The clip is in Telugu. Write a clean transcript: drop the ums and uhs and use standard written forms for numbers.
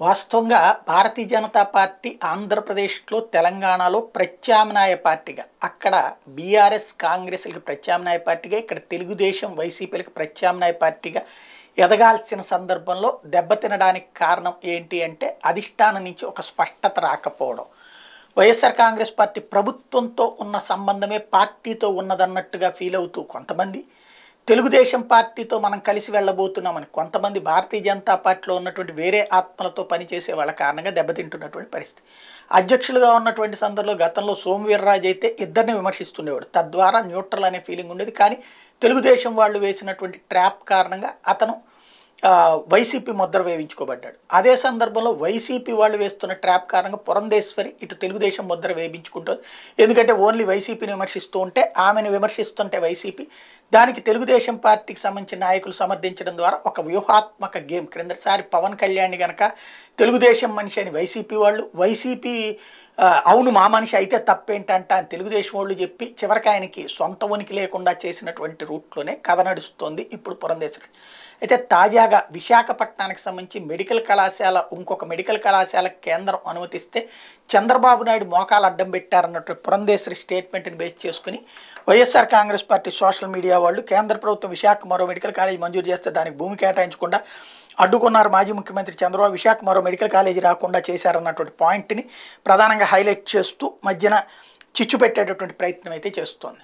వాస్తవంగా భారతీయ జనతా పార్టీ ఆంధ్రప్రదేశ్లో తెలంగాణలో ప్రత్యామ్నాయ పార్టీగా అక్కడ బీఆర్ఎస్ కాంగ్రెస్లకు ప్రత్యామ్నాయ పార్టీగా ఇక్కడ తెలుగుదేశం వైసీపీలకు ప్రత్యామ్నాయ పార్టీగా ఎదగాల్సిన సందర్భంలో దెబ్బతినడానికి కారణం ఏంటి అంటే అధిష్టానం నుంచి ఒక స్పష్టత రాకపోవడం. వైఎస్ఆర్ కాంగ్రెస్ పార్టీ ప్రభుత్వంతో ఉన్న సంబంధమే పార్టీతో ఉన్నదన్నట్టుగా ఫీల్ అవుతూ కొంతమంది, తెలుగుదేశం పార్టీతో మనం కలిసి వెళ్ళబోతున్నామని కొంతమంది భారతీయ జనతా పార్టీలో ఉన్నటువంటి వేరే ఆత్మలతో పనిచేసే వాళ్ళ కారణంగా దెబ్బతింటున్నటువంటి పరిస్థితి. అధ్యక్షులుగా ఉన్నటువంటి సందర్భంలో గతంలో సోమవీర్రాజు అయితే ఇద్దరిని విమర్శిస్తుండేవాడు, తద్వారా న్యూట్రల్ అనే ఫీలింగ్ ఉండేది. కానీ తెలుగుదేశం వాళ్ళు వేసినటువంటి ట్రాప్ కారణంగా అతను వైసీపీ ముద్ర వేయించుకోబడ్డాడు. అదే సందర్భంలో వైసీపీ వాళ్ళు వేస్తున్న ట్రాప్ కారణంగా పురంధేశ్వరి ఇటు తెలుగుదేశం ముద్ర వేయించుకుంటుంది. ఎందుకంటే ఓన్లీ వైసీపీని విమర్శిస్తూ ఉంటే, ఆమెను విమర్శిస్తుంటే వైసీపీ, దానికి తెలుగుదేశం పార్టీకి సంబంధించిన నాయకులు సమర్థించడం ద్వారా ఒక వ్యూహాత్మక గేమ్. క్రిందసారి పవన్ కళ్యాణ్ కనుక తెలుగుదేశం మనిషి అని వైసీపీ వాళ్ళు, వైసీపీ అవును మా మనిషి అయితే తప్పేంటంట అని తెలుగుదేశం వాళ్ళు చెప్పి చివరికి ఆయనకి సొంత ఉనికి లేకుండా చేసినటువంటి రూట్లోనే కథ నడుస్తుంది ఇప్పుడు పురంధేశ్వరి. అయితే తాజాగా విశాఖపట్నానికి సంబంధించి మెడికల్ కళాశాల, ఇంకొక మెడికల్ కళాశాల కేంద్రం అనుమతిస్తే చంద్రబాబు నాయుడు మోకాలు అడ్డం పెట్టారన్నట్టు పురంధేశ్వరి స్టేట్మెంట్ని బేస్ చేసుకుని YSR Congress party social media వాళ్ళు కేంద్ర ప్రభుత్వం విశాఖ మరో మెడికల్ కాలేజీ మంజూరు చేస్తే దానికి భూమి కేటాయించకుండా అడ్డుకున్నారు మాజీ ముఖ్యమంత్రి చంద్రబాబు, విశాఖ మరో మెడికల్ కాలేజీ రాకుండా చేశారన్నటువంటి పాయింట్ని ప్రధానంగా హైలైట్ చేస్తూ మధ్యన చిచ్చు పెట్టేటటువంటి ప్రయత్నం అయితే చేస్తోంది.